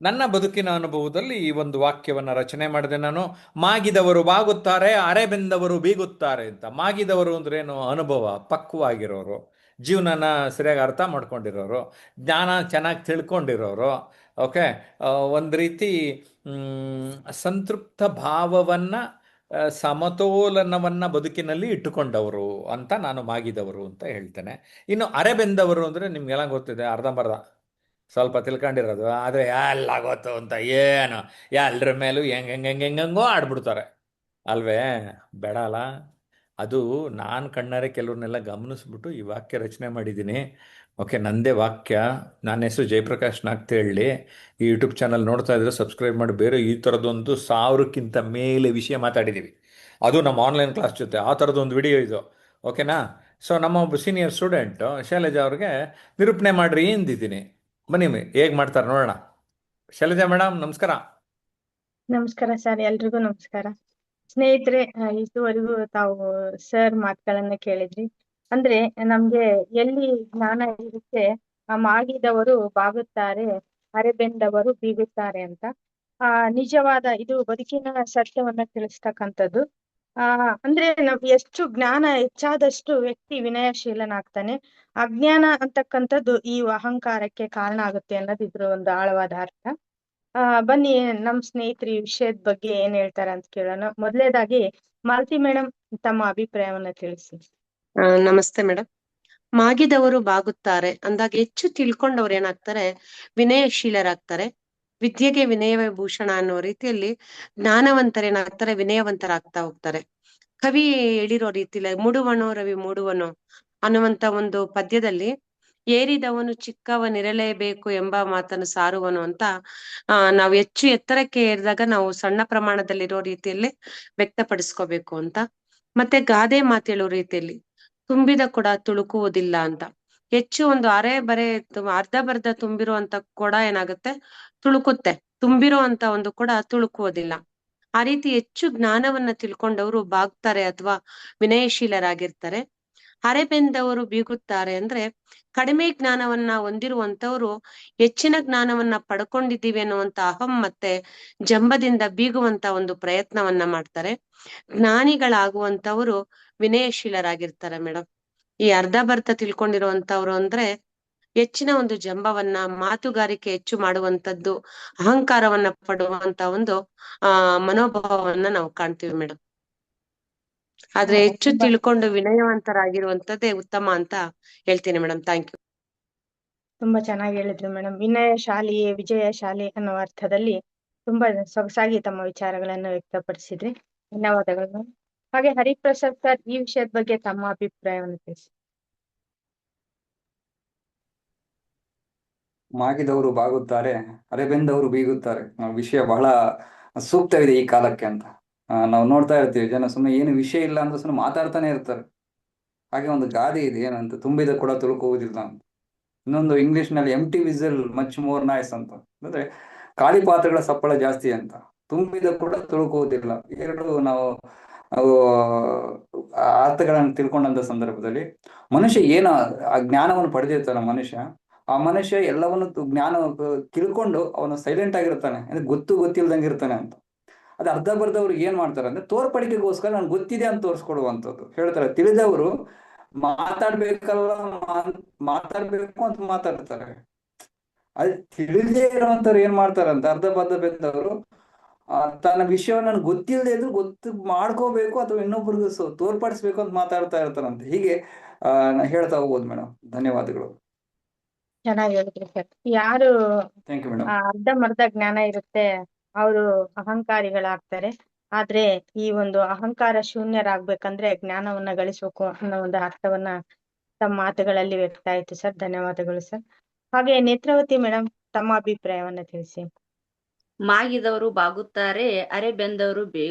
ನನ್ನ ಬದುಕಿನ ಅನುಭವದಲ್ಲಿ ಈ ಒಂದು ವಾಕ್ಯವನ್ನು ರಚನೆ ಮಾಡಿದೆ ನಾನು. ಮಾಗಿದವರು ಬಾಗುತ್ತಾರೆ, ಅರೆಬೆಂದವರು ಬೀಗುತ್ತಾರೆ ಅಂತ. ಮಾಗಿದವರು ಅಂದ್ರೇನು? ಅನುಭವ, ಪಕ್ವವಾಗಿರೋರು, ಜೀವನನ ಸರಿಯಾಗಿ ಅರ್ಥ ಮಾಡ್ಕೊಂಡಿರೋರು, ಜ್ಞಾನ ಚೆನ್ನಾಗಿ ತಿಳ್ಕೊಂಡಿರೋರು. ಓಕೆ. ಒಂದು ರೀತಿ ಮ್, ಸಂತೃಪ್ತ ಭಾವವನ್ನು, ಸಮತೋಲನವನ್ನು ಬದುಕಿನಲ್ಲಿ ಇಟ್ಟುಕೊಂಡವರು ಅಂತ ನಾನು ಮಾಗಿದವರು ಅಂತ ಹೇಳ್ತೇನೆ. ಇನ್ನು ಅರೆಬೆಂದವರು ಅಂದರೆ ನಿಮ್ಗೆಲ್ಲ ಗೊತ್ತಿದೆ, ಅರ್ಧಂಬರ್ಧ ಸ್ವಲ್ಪ ತಿಳ್ಕೊಂಡಿರೋದು, ಆದರೆ ಎಲ್ಲ ಗೊತ್ತು ಅಂತ ಏನು ಎಲ್ಲರ ಮೇಲೂ ಹೆಂಗೋ ಆಡ್ಬಿಡ್ತಾರೆ ಅಲ್ವೇ? ಬೇಡ ಅಲ್ಲ. ಅದು ನಾನು ಕಣ್ಣಾರೆ ಕೆಲವ್ರನ್ನೆಲ್ಲ ಗಮನಿಸ್ಬಿಟ್ಟು ಈ ವಾಕ್ಯ ರಚನೆ ಮಾಡಿದ್ದೀನಿ. ಓಕೆ, ನಂದೇ ವಾಕ್ಯ. ನನ್ನ ಹೆಸರು ಜಯಪ್ರಕಾಶ್ ನಾಗ್ತೇಳಿ. ಈ ಯೂಟ್ಯೂಬ್ ಚಾನಲ್ ನೋಡ್ತಾ ಇದ್ರೆ ಸಬ್ಸ್ಕ್ರೈಬ್ ಮಾಡಿ. ಬೇರೆ ಈ ಥರದೊಂದು 1000ಕ್ಕಿಂತ ಮೇಲೆ ವಿಷಯ ಮಾತಾಡಿದ್ದೀವಿ, ಅದು ನಮ್ಮ ಆನ್ಲೈನ್ ಕ್ಲಾಸ್ ಜೊತೆ. ಆ ಥರದೊಂದು ವಿಡಿಯೋ ಇದು. ಓಕೆನಾ? ಸೊ ನಮ್ಮ ಒಬ್ಬ ಸೀನಿಯರ್ ಸ್ಟೂಡೆಂಟು ಶೈಲಜಾ ಅವ್ರಿಗೆ ನಿರೂಪಣೆ ಮಾಡ್ರಿ ಎಂದಿದ್ದೀನಿ. ಬನ್ನಿ ಹೇಗೆ ಮಾಡ್ತಾರೆ ನೋಡೋಣ. ಶೈಲಜಾ ಮೇಡಮ್ ನಮಸ್ಕಾರ. ನಮಸ್ಕಾರ ಸರ್, ಎಲ್ರಿಗೂ ನಮಸ್ಕಾರ. ಸ್ನೇಹಿತರೆ, ಇದುವರೆಗೂ ತಾವು ಸರ್ ಮಾತುಗಳನ್ನ ಕೇಳಿದ್ರಿ. ಅಂದ್ರೆ ನಮ್ಗೆ ಎಲ್ಲಿ ಜ್ಞಾನ ಇರುತ್ತೆ, ಮಾಗಿದವರು ಬಾಗುತ್ತಾರೆ, ಅರೆಬೆಂದವರು ಬೀಗುತ್ತಾರೆ ಅಂತ. ನಿಜವಾದ ಇದು ಬದುಕಿನ ಸತ್ಯವನ್ನ ತಿಳಿಸ್ತಕ್ಕಂಥದ್ದು. ಅಂದ್ರೆ ನಾವ್ ಎಷ್ಟು ಜ್ಞಾನ ಹೆಚ್ಚಾದಷ್ಟು ವ್ಯಕ್ತಿ ವಿನಯಶೀಲನಾಗ್ತಾನೆ. ಅಜ್ಞಾನ ಅಂತಕ್ಕಂಥದ್ದು ಈ ಅಹಂಕಾರಕ್ಕೆ ಕಾರಣ ಆಗುತ್ತೆ ಅನ್ನೋದು ಇದ್ರ ಒಂದು ಆಳವಾದ ಅರ್ಥ. ಬನ್ನಿ ನಮ್ ಸ್ನೇಹಿತರು ಈ ವಿಷಯದ ಬಗ್ಗೆ ಏನ್ ಹೇಳ್ತಾರೆ ಅಂತ ಕೇಳೋಣ. ಮೊದಲನೇದಾಗಿ ಮಾಲತಿ ಮೇಡಮ್, ತಮ್ಮ ಅಭಿಪ್ರಾಯವನ್ನ ತಿಳಿಸಿ. ನಮಸ್ತೆ ಮೇಡಮ್. ಮಾಗಿದವರು ಬಾಗುತ್ತಾರೆ ಅಂದಾಗ ಹೆಚ್ಚು ತಿಳ್ಕೊಂಡವ್ರು ಏನಾಗ್ತಾರೆ, ವಿನಯಶೀಲರಾಗ್ತಾರೆ. ವಿದ್ಯೆಗೆ ವಿನಯವೇ ಭೂಷಣ ಅನ್ನೋ ರೀತಿಯಲ್ಲಿ ಜ್ಞಾನವಂತರೇನಾಗ್ತಾರೆ, ವಿನಯವಂತರಾಗ್ತಾ ಹೋಗ್ತಾರೆ. ಕವಿ ಹೇಳಿರೋ ರೀತಿಲಿ ಮೂಡುವನೋ ರವಿ ಮೂಡುವನೋ ಅನ್ನುವಂತ ಒಂದು ಪದ್ಯದಲ್ಲಿ ಏರಿದವನು ಚಿಕ್ಕವನಿರಲೇಬೇಕು ಎಂಬ ಮಾತನ್ನು ಸಾರುವನು ಅಂತ ನಾವು ಹೆಚ್ಚು ಎತ್ತರಕ್ಕೆ ಏರಿದಾಗ ನಾವು ಸಣ್ಣ ಪ್ರಮಾಣದಲ್ಲಿರೋ ರೀತಿಯಲ್ಲಿ ವ್ಯಕ್ತಪಡಿಸ್ಕೋಬೇಕು ಅಂತ. ಮತ್ತೆ ಗಾದೆ ಮಾತೇಳೋ ರೀತಿಯಲ್ಲಿ ತುಂಬಿದ ಕೊಡ ತುಳುಕುವುದಿಲ್ಲ ಅಂತ. ಹೆಚ್ಚು ಒಂದು ಅರೆ ಬರೆ ಅರ್ಧ ಬರ್ಧ ತುಂಬಿರುವಂತ ಕೊಡ ಏನಾಗುತ್ತೆ, ತುಳುಕುತ್ತೆ. ತುಂಬಿರೋ ಅಂತ ಒಂದು ಕೊಡ ತುಳುಕುವುದಿಲ್ಲ. ಆ ರೀತಿ ಹೆಚ್ಚು ಜ್ಞಾನವನ್ನ ತಿಳ್ಕೊಂಡವರು ಬಾಗ್ತಾರೆ ಅಥವಾ ವಿನಯಶೀಲರಾಗಿರ್ತಾರೆ. ಅರೆಬೆಂದವರು ಬೀಗುತ್ತಾರೆ ಅಂದ್ರೆ ಕಡಿಮೆ ಜ್ಞಾನವನ್ನ ಹೊಂದಿರುವಂತವ್ರು ಹೆಚ್ಚಿನ ಜ್ಞಾನವನ್ನ ಪಡ್ಕೊಂಡಿದ್ದೀವಿ ಅನ್ನುವಂತ ಅಹಂ ಮತ್ತೆ ಜಂಬದಿಂದ ಬೀಗುವಂತ ಒಂದು ಪ್ರಯತ್ನವನ್ನ ಮಾಡ್ತಾರೆ. ಜ್ಞಾನಿಗಳಾಗುವಂತವರು ವಿನಯಶೀಲರಾಗಿರ್ತಾರೆ ಮೇಡಮ್. ಈ ಅರ್ಧ ಬರ್ಧ ತಿಳ್ಕೊಂಡಿರುವಂತವ್ರು ಅಂದ್ರೆ ಹೆಚ್ಚಿನ ಒಂದು ಜಂಬವನ್ನ, ಮಾತುಗಾರಿಕೆ ಹೆಚ್ಚು ಮಾಡುವಂತದ್ದು, ಅಹಂಕಾರವನ್ನ ಪಡುವಂತ ಒಂದು ಮನೋಭಾವವನ್ನ ನಾವು ಕಾಣ್ತೀವಿ ಮೇಡಮ್. ಆದ್ರೆ ಹೆಚ್ಚು ತಿಳ್ಕೊಂಡು ವಿನಯವಂತರಾಗಿರುವಂತದ್ದೇ ಉತ್ತಮ ಅಂತ ಹೇಳ್ತೀನಿ ಮೇಡಮ್. Thank you. ತುಂಬಾ ಚೆನ್ನಾಗಿ ಹೇಳಿದ್ರು ಮೇಡಮ್. ವಿನಯಶಾಲಿ ವಿಜಯಶಾಲಿ ಅನ್ನೋ ಅರ್ಥದಲ್ಲಿ ತುಂಬಾ ಸೊಗಸಾಗಿ ತಮ್ಮ ವಿಚಾರಗಳನ್ನು ವ್ಯಕ್ತಪಡಿಸಿದ್ರಿ. ಧನ್ಯವಾದಗಳು ಮೇಡಮ್. ಹಾಗೆ ಹರಿಪ್ರಸಾದ್ ಸರ್, ಈ ವಿಷಯದ ಬಗ್ಗೆ ತಮ್ಮ ಅಭಿಪ್ರಾಯವನ್ನು ತಿಳಿಸಿ. ಮಾಗಿದವರು ಬಾಗುತ್ತಾರೆ, ಅರೆಬೆಂದವರು ಬೀಗುತ್ತಾರೆ. ವಿಷಯ ಬಹಳ ಸೂಕ್ತವಿದೆ ಈ ಕಾಲಕ್ಕೆ ಅಂತ ನಾವು ನೋಡ್ತಾ ಇರ್ತೀವಿ. ಜನ ಸುಮ್ಮನೆ ಏನು ವಿಷಯ ಇಲ್ಲ ಅಂತ ಸುಮ್ಮನೆ ಮಾತಾಡ್ತಾನೆ ಇರ್ತಾರೆ. ಹಾಗೆ ಒಂದು ಗಾದೆ ಇದೆ, ಏನಂತ, ತುಂಬಿದ ಕೂಡ ತುಳುಕುವುದಿಲ್ಲ ಅಂತ. ಇನ್ನೊಂದು ಇಂಗ್ಲಿಷ್ ನಲ್ಲಿ ಎಂಟಿ ವಿಸಲ್ ಮಚ್ ಮೋರ್ ನಾಯ್ಸ್ ಅಂತ, ಅಂದ್ರೆ ಖಾಲಿ ಪಾತ್ರೆಗಳ ಸಪ್ಪಳ ಜಾಸ್ತಿ ಅಂತ. ತುಂಬಿದ ಕೂಡ ತುಳುಕುವುದಿಲ್ಲ, ಎರಡು ನಾವು ಅವು ಅರ್ಥಗಳನ್ನು ತಿಳ್ಕೊಂಡಂತ ಸಂದರ್ಭದಲ್ಲಿ ಮನುಷ್ಯ ಏನು ಆ ಜ್ಞಾನವನ್ನು ಪಡೆದಿರ್ತಾನೆ ಮನುಷ್ಯ, ಆ ಮನುಷ್ಯ ಎಲ್ಲವನ್ನು ಜ್ಞಾನ ತಿಳ್ಕೊಂಡು ಅವನು ಸೈಲೆಂಟ್ ಆಗಿರ್ತಾನೆ, ಅಂದ್ರೆ ಗೊತ್ತಿಲ್ದಂಗೆ ಇರ್ತಾನೆ ಅಂತ. ಅದು ಅರ್ಧ ಬರ್ದವ್ರು ಏನ್ ಮಾಡ್ತಾರೆ ಅಂದ್ರೆ ತೋರ್ಪಡಿಕೆಗೋಸ್ಕರ ನನ್ಗೆ ಗೊತ್ತಿದೆ ಅಂತ ತೋರಿಸ್ಕೊಡುವಂಥದ್ದು ಹೇಳ್ತಾರೆ. ತಿಳಿದವರು ಮಾತಾಡ್ಬೇಕಲ್ಲ, ಮಾತಾಡ್ಬೇಕು ಅಂತ ಮಾತಾಡ್ತಾರೆ. ಅದು ತಿಳಿದೇ ಇರುವಂತವ್ರು ಏನ್ ಮಾಡ್ತಾರೆ ಅಂತ, ಅರ್ಧ ಬರ್ಧ ಬೆಂದವರು ತನ್ನ ವಿಷಯವನ್ನು ನನ್ಗೆ ಗೊತ್ತಿಲ್ಲದೆ ಇದ್ರು ಗೊತ್ತು ಮಾಡ್ಕೋಬೇಕು ಅಥವಾ ಇನ್ನೊಬ್ರಿಗೆ ತೋರ್ಪಡಿಸ್ಬೇಕು ಅಂತ ಮಾತಾಡ್ತಾ ಇರ್ತಾರಂತೆ. ಹೀಗೆ ಹೇಳ್ತಾ ಹೋಗ್ಬೋದು ಮೇಡಮ್. ಧನ್ಯವಾದಗಳು. ಚೆನ್ನಾಗಿ ಹೇಳಿದ್ರಿ ಸರ್. ಯಾರು ಥ್ಯಾಂಕ್ ಯು ಮೇಡಮ್. ಅರ್ಧಂಬರ್ಧ ಜ್ಞಾನ ಇರುತ್ತೆ ಅವರು ಅಹಂಕಾರಿಗಳಾಗ್ತಾರೆ. ಆದ್ರೆ ಈ ಒಂದು ಅಹಂಕಾರ ಶೂನ್ಯರಾಗ್ಬೇಕಂದ್ರೆ ಜ್ಞಾನವನ್ನ ಗಳಿಸ್ಬೇಕು ಅನ್ನೋ ಒಂದು ಅರ್ಥವನ್ನ ತಮ್ಮ ಮಾತುಗಳಲ್ಲಿ ವ್ಯಕ್ತ ಆಯ್ತು ಸರ್. ಧನ್ಯವಾದಗಳು ಸರ್. ಹಾಗೆ ನೇತ್ರಾವತಿ ಮೇಡಮ್, ತಮ್ಮ ಅಭಿಪ್ರಾಯವನ್ನ ತಿಳಿಸಿ. ಮಾಗಿದವರು ಬಾಗುತ್ತಾರೆ, ಅರೆ ಬೆಂದವರು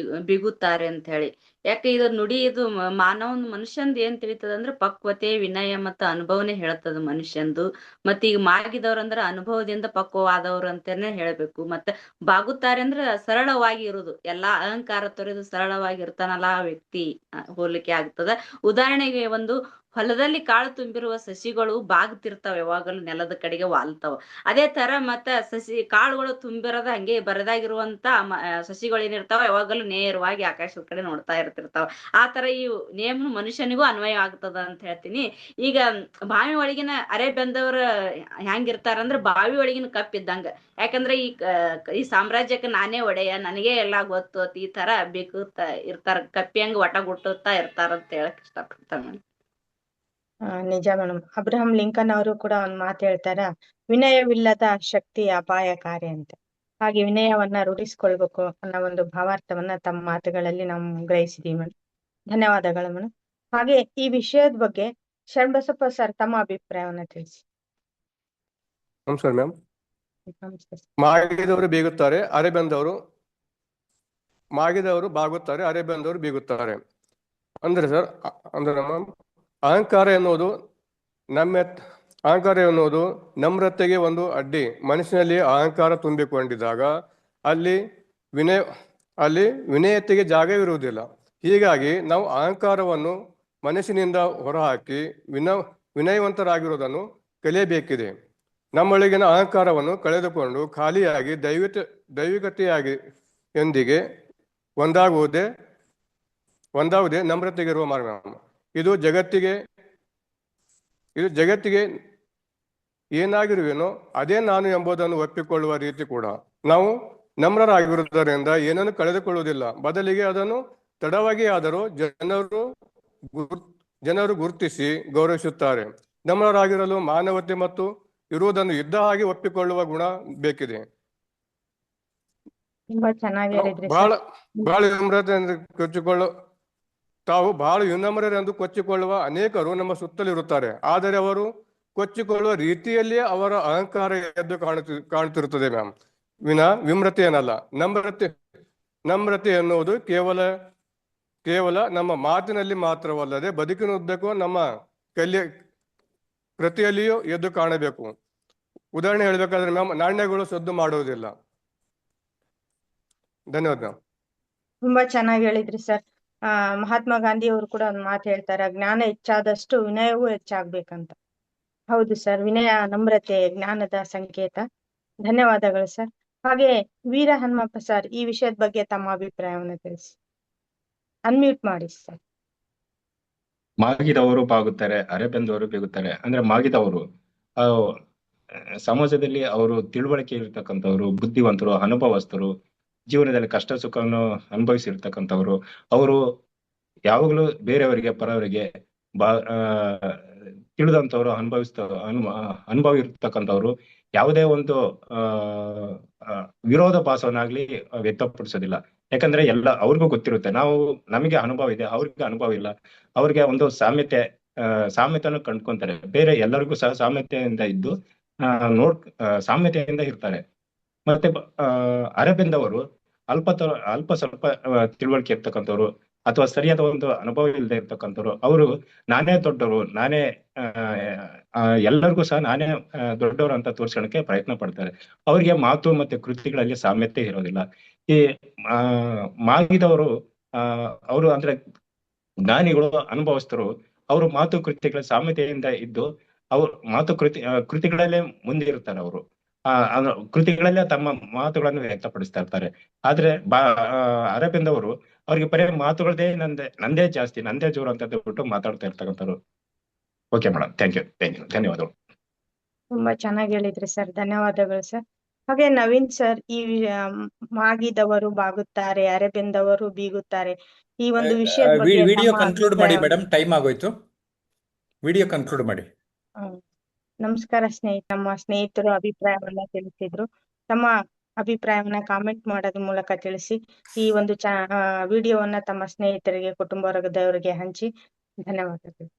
ಬೀಗುತ್ತಾರೆ ಅಂತ ಹೇಳಿ ಯಾಕೆ ಇದು ನುಡಿ ಇದು ಮಾನವನ್ ಮನುಷ್ಯಂದ್ ಏನ್ ತಿಳಿತದ ಅಂದ್ರೆ ಪಕ್ವತೆ ವಿನಯ ಮತ್ತ ಅನುಭವನೇ ಹೇಳ್ತದ ಮನುಷ್ಯಂದು. ಮತ್ ಈಗ ಮಾಗಿದವ್ರಂದ್ರ ಅನುಭವದಿಂದ ಪಕ್ವವಾದವ್ರು ಅಂತಾನೆ ಹೇಳ್ಬೇಕು. ಮತ್ತೆ ಬಾಗುತ್ತಾರೆ ಅಂದ್ರ ಸರಳವಾಗಿ ಇರುದು, ಎಲ್ಲಾ ಅಹಂಕಾರ ತೊರೆದು ಸರಳವಾಗಿ ಇರ್ತಾನಲ್ಲ ಆ ವ್ಯಕ್ತಿ ಹೋಲಿಕೆ ಆಗ್ತದ. ಉದಾಹರಣೆಗೆ ಒಂದು ಹೊಲದಲ್ಲಿ ಕಾಳು ತುಂಬಿರುವ ಸಸಿಗಳು ಬಾಗ್ತಿರ್ತಾವ, ಯಾವಾಗಲೂ ನೆಲದ ಕಡೆಗೆ ವಾಲ್ತಾವ. ಅದೇ ತರ ಮತ್ತ ಕಾಳುಗಳು ತುಂಬಿರದ ಹಂಗೆ ಬರದಾಗಿರುವಂತ ಸಸಿಗಳು ಏನಿರ್ತಾವ ಯಾವಾಗಲೂ ನೇರವಾಗಿ ಆಕಾಶದ ಕಡೆ ನೋಡ್ತಾ ಇರ್ತಿರ್ತಾವ. ಆ ತರ ಈ ನೇಮ್ ಮನುಷ್ಯನಿಗೂ ಅನ್ವಯ ಆಗ್ತದ ಅಂತ ಹೇಳ್ತೀನಿ. ಈಗ ಬಾವಿ ಒಳಗಿನ ಅರೆ ಬೆಂದವ್ರ ಹೆಂಗಿರ್ತಾರಂದ್ರ ಬಾವಿ ಒಳಗಿನ ಕಪ್ಪಿದ್ದಂಗ. ಯಾಕಂದ್ರೆ ಈ ಸಾಮ್ರಾಜ್ಯಕ್ಕೆ ನಾನೇ ಒಡೆಯ, ನನಗೆ ಎಲ್ಲಾ ಗೊತ್ತು ಅಂತ ಈ ತರ ಬೇಕು ಇರ್ತಾರ, ಕಪ್ಪಿ ಹಂಗ ಒಟ ಗುಟ್ಟುತ್ತಾ ಇರ್ತಾರ ಅಂತ ಹೇಳಕ್ ಇಷ್ಟಪಡ್ತಾನೆ. ನಿಜ ಮೇಡಮ್. ಅಬ್ರಹಂ ಲಿಂಕನ್ ಅವರು ಕೂಡ ಒಂದ್ ಮಾತು ಹೇಳ್ತಾರ, ವಿನಯವಿಲ್ಲದ ಶಕ್ತಿ ಅಪಾಯಕಾರಿ ಅಂತ. ಹಾಗೆ ವಿನಯವನ್ನ ರೂಢಿಸ್ಕೊಳ್ಬೇಕು ಅನ್ನೋ ಒಂದು ಭಾವಾರ್ಥವನ್ನ ತಮ್ಮ ಮಾತುಗಳಲ್ಲಿ ನಾವು ಗ್ರಹಿಸಿದೀವಿ ಮೇಡಮ್. ಧನ್ಯವಾದಗಳು ಮೇಡಮ್. ಹಾಗೆ ಈ ವಿಷಯದ ಬಗ್ಗೆ ಶರಣಬಸಪ್ಪ ಸರ್ ತಮ್ಮ ಅಭಿಪ್ರಾಯವನ್ನ ತಿಳಿಸಿ. ನಮಸ್ಕಾರ ಮ್ಯಾಮ್. ನಮಸ್ತೆ ಸರ್. ಮಾಗಿದವರು ಬೀಗುತ್ತಾರೆ, ಮಾಗಿದವರು ಬಾಗುತ್ತಾರೆ, ಅರೆಬೆಂದವರು ಬೀಗುತ್ತಾರೆ. ಅಂದ್ರೆ ಸರ್, ಅಂದ್ರೆ ಮ್ಯಾಮ್, ಅಹಂಕಾರ ಎನ್ನುವುದು ನಮ್ರತೆಗೆ ಒಂದು ಅಡ್ಡಿ. ಮನಸ್ಸಿನಲ್ಲಿ ಅಹಂಕಾರ ತುಂಬಿಕೊಂಡಿದ್ದಾಗ ಅಲ್ಲಿ ವಿನಯತೆಗೆ ಜಾಗವಿರುವುದಿಲ್ಲ. ಹೀಗಾಗಿ ನಾವು ಅಹಂಕಾರವನ್ನು ಮನಸ್ಸಿನಿಂದ ಹೊರಹಾಕಿ ವಿನಯವಂತರಾಗಿರುವುದನ್ನು ಕಲಿಯಬೇಕಿದೆ. ನಮ್ಮೊಳಗಿನ ಅಹಂಕಾರವನ್ನು ಕಳೆದುಕೊಂಡು ಖಾಲಿಯಾಗಿ ದೈವಿಕತೆಯಾಗಿ ಯೊಂದಿಗೆ ಒಂದಾಗುವುದೇ ನಮ್ರತೆಗಿರುವ ಮಾರ್ಗ. ಇದು ಜಗತ್ತಿಗೆ ಏನಾಗಿರುವೆನೋ ಅದೇ ನಾನು ಎಂಬುದನ್ನು ಒಪ್ಪಿಕೊಳ್ಳುವ ರೀತಿ ಕೂಡ. ನಾವು ನಮ್ರರಾಗಿರುವುದರಿಂದ ಏನನ್ನು ಕಳೆದುಕೊಳ್ಳುವುದಿಲ್ಲ, ಬದಲಿಗೆ ಅದನ್ನು ತಡವಾಗಿ ಆದರೂ ಜನರು ಗುರುತಿಸಿ ಗೌರವಿಸುತ್ತಾರೆ. ನಮ್ರರಾಗಿರಲು ಮಾನವತೆ ಮತ್ತು ಇರುವುದನ್ನು ಇದ್ದ ಹಾಗೆ ಒಪ್ಪಿಕೊಳ್ಳುವ ಗುಣ ಬೇಕಿದೆ. ತುಂಬಾ ಚೆನ್ನಾಗಿ ಹೇಳಿದ್ರಿ ಬಹಳ ಸರ್. ಬಹಳ ವಿನಮ್ರತೆ ಬಹಳ ವಿನಮ್ರರೆಂದು ಕೊಚ್ಚಿಕೊಳ್ಳುವ ಅನೇಕರು ನಮ್ಮ ಸುತ್ತಲಿರುತ್ತಾರೆ. ಆದರೆ ಅವರು ಕೊಚ್ಚಿಕೊಳ್ಳುವ ರೀತಿಯಲ್ಲಿಯೇ ಅವರ ಅಹಂಕಾರ ಎದ್ದು ಕಾಣುತ್ತಿರುತ್ತದೆ ಮ್ಯಾಮ್. ವಿಮ್ರತೆ ಏನಲ್ಲ. ನಮ್ರತೆ ಎನ್ನುವುದು ಕೇವಲ ನಮ್ಮ ಮಾತಿನಲ್ಲಿ ಮಾತ್ರವಲ್ಲದೆ ಬದುಕಿನುದ್ದಕ್ಕೂ ನಮ್ಮ ಕೃತಿಯಲ್ಲಿಯೂ ಎದ್ದು ಕಾಣಬೇಕು. ಉದಾಹರಣೆ ಹೇಳ್ಬೇಕಾದ್ರೆ ಮ್ಯಾಮ್, ನಾಣ್ಯಗಳು ಸದ್ದು ಮಾಡುವುದಿಲ್ಲ. ಧನ್ಯವಾದ. ತುಂಬಾ ಚೆನ್ನಾಗಿ ಹೇಳಿದ್ರಿ ಸರ್. ಮಹಾತ್ಮ ಗಾಂಧಿ ಅವರು ಕೂಡ ಒಂದ್ ಮಾತು ಹೇಳ್ತಾರೆ, ಜ್ಞಾನ ಹೆಚ್ಚಾದಷ್ಟು ವಿನಯವೂ ಹೆಚ್ಚಾಗ್ಬೇಕಂತ. ಹೌದು ಸರ್, ವಿನಯ ನಮ್ರತೆ ಜ್ಞಾನದ ಸಂಕೇತ. ಧನ್ಯವಾದಗಳು ಸರ್. ಹಾಗೆ ವೀರ ಹನುಮಪ್ಪ ಸರ್, ಈ ವಿಷಯದ ಬಗ್ಗೆ ತಮ್ಮ ಅಭಿಪ್ರಾಯವನ್ನು ತಿಳಿಸಿ. ಅನ್ಮ್ಯೂಟ್ ಮಾಡಿ ಸರ್. ಮಾಗಿದವರು ಬಾಗುತ್ತಾರೆ, ಅರೆಬೆಂದವರು ಬೀಗುತ್ತಾರೆ. ಅಂದ್ರೆ ಮಾಗಿದವರು ಸಮಾಜದಲ್ಲಿ ಅವರು ತಿಳುವಳಿಕೆ ಇರ್ತಕ್ಕಂಥವ್ರು, ಬುದ್ಧಿವಂತರು, ಅನುಭವಸ್ಥರು, ಜೀವನದಲ್ಲಿ ಕಷ್ಟ ಸುಖವನ್ನು ಅನುಭವಿಸಿರ್ತಕ್ಕಂಥವ್ರು. ಅವರು ಯಾವಾಗಲೂ ಬೇರೆಯವರಿಗೆ ಪರವರಿಗೆ ತಿಳಿದಂಥವ್ರು, ಅನುಭವ ಇರ್ತಕ್ಕಂಥವ್ರು. ಯಾವುದೇ ಒಂದು ವಿರೋಧಾಭಾಸವನ್ನಾಗ್ಲಿ ವ್ಯಕ್ತಪಡಿಸೋದಿಲ್ಲ. ಯಾಕಂದ್ರೆ ಅವ್ರಿಗೂ ಗೊತ್ತಿರುತ್ತೆ, ನಮಗೆ ಅನುಭವ ಇದೆ, ಅವ್ರಿಗೆ ಅನುಭವ ಇಲ್ಲ. ಅವ್ರಿಗೆ ಒಂದು ಸಾಮ್ಯತೆಯನ್ನು ಕಂಡ್ಕೊಂತಾರೆ. ಬೇರೆ ಎಲ್ಲರಿಗೂ ಸಹ ಸಾಮ್ಯತೆಯಿಂದ ಇದ್ದು ಸಾಮ್ಯತೆಯಿಂದ ಇರ್ತಾರೆ. ಮತ್ತೆ ಅರೆಬೆಂದವರು ಅಲ್ಪ ಸ್ವಲ್ಪ ತಿಳುವಳಿಕೆ ಇರ್ತಕ್ಕಂಥವ್ರು ಅಥವಾ ಸರಿಯಾದ ಒಂದು ಅನುಭವ ಇಲ್ಲದೆ ಇರ್ತಕ್ಕಂಥವ್ರು. ಅವರು ನಾನೇ ದೊಡ್ಡವರು, ಎಲ್ಲರಿಗೂ ಸಹ ನಾನೇ ದೊಡ್ಡವರು ಅಂತ ತೋರ್ಸ್ಕೊಳಕ್ಕೆ ಪ್ರಯತ್ನ ಪಡ್ತಾರೆ. ಅವರಿಗೆ ಮಾತು ಮತ್ತೆ ಕೃತಿಗಳಲ್ಲಿ ಸಾಮ್ಯತೆ ಇರೋದಿಲ್ಲ. ಈ ಮಾಗಿದವರು ಅವರು ಅಂದ್ರೆ ಜ್ಞಾನಿಗಳು, ಅನುಭವಸ್ಥರು. ಅವರು ಮಾತು ಕೃತಿಗಳ ಸಾಮ್ಯತೆಯಿಂದ ಇದ್ದು ಅವ್ರ ಕೃತಿಗಳಲ್ಲೇ ಮುಂದೆ ಇರ್ತಾರೆ. ಅವರು ಕೃತಿಗಳಲ್ಲೇ ತಮ್ಮ ಮಾತುಗಳನ್ನು ವ್ಯಕ್ತಪಡಿಸ್ತಾ ಇರ್ತಾರೆ. ಆದ್ರೆ ಅರೆಬೆಂದವರು ಅವ್ರಿಗೆ ಬರೀ ಮಾತುಗಳದೇ ನಂದೇ ಜಾಸ್ತಿ, ನಂದೇ ಜೋರು ಅಂತ ಬಿಟ್ಟು ಮಾತಾಡ್ತಾ ಇರ್ತಕ್ಕಂಥವ್ರು. ಓಕೆ ಮೇಡಮ್, ಥ್ಯಾಂಕ್ ಯು, ಧನ್ಯವಾದಗಳು. ತುಂಬಾ ಚೆನ್ನಾಗಿ ಹೇಳಿದ್ರಿ ಸರ್, ಧನ್ಯವಾದಗಳು ಸರ್. ಹಾಗೆ ನವೀನ್ ಸರ್, ಈ ಮಾಗಿದವರು ಬಾಗುತ್ತಾರೆ, ಅರೆಬೆಂದವರು ಬೀಗುತ್ತಾರೆ, ಈ ಒಂದು ವಿಷಯದ ಬಗ್ಗೆ ವಿಡಿಯೋ ಕನ್ಕ್ಲೂಡ್ ಮಾಡಿ ಮೇಡಮ್, ಟೈಮ್ ಆಗೋಯ್ತು. ವಿಡಿಯೋ ಕನ್ಕ್ಲೂಡ್ ಮಾಡಿ. ನಮಸ್ಕಾರ ನಮ್ಮ ಸ್ನೇಹಿತರು ಅಭಿಪ್ರಾಯವನ್ನ ತಿಳಿಸಿದ್ರು. ತಮ್ಮ ಅಭಿಪ್ರಾಯವನ್ನ ಕಾಮೆಂಟ್ ಮಾಡೋದ್ರ ಮೂಲಕ ತಿಳಿಸಿ ಈ ಒಂದು ವಿಡಿಯೋವನ್ನ ತಮ್ಮ ಸ್ನೇಹಿತರಿಗೆ, ಕುಟುಂಬ ವರ್ಗದವರಿಗೆ ಹಂಚಿ. ಧನ್ಯವಾದಗಳು.